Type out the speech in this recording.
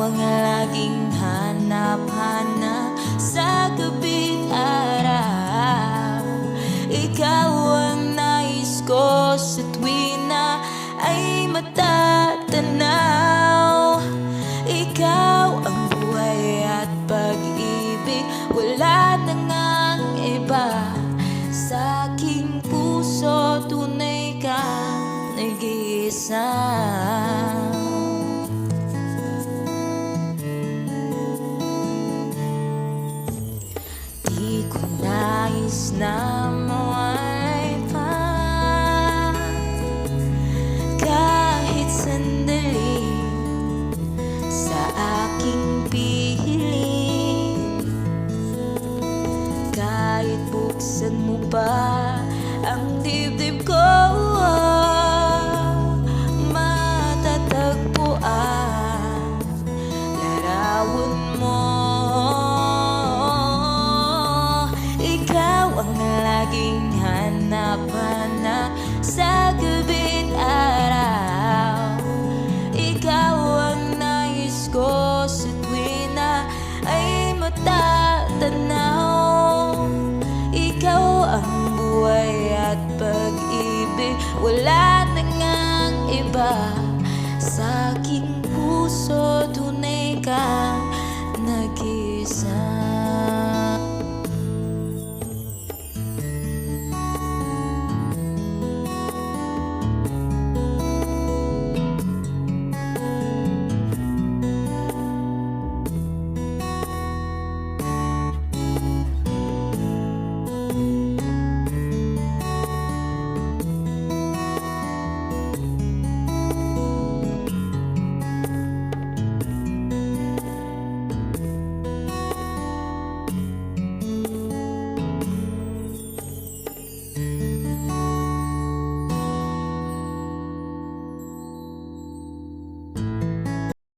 ang laging hanap-hanap sa gabi't araw. Ikaw ang nais ko sa tuwina ay matatanaw. Ikaw ang buhay at pag-ibig, wala na ngang iba. Sa aking puso tunay kang nag-iisa. Di ko nais na mawalay pa kahit sandali sa aking piling. Kahit buksan mo pa ang dibdib ko, matatagpuan larawan mo. Ikaw ang laging hanap-hanap sa gabi't araw. Ikaw ang nais ko sa tuwina ay matatanaw. Ikaw ang buhay at pag-ibig, wala na ngang iba. Sa aking puso tunay ka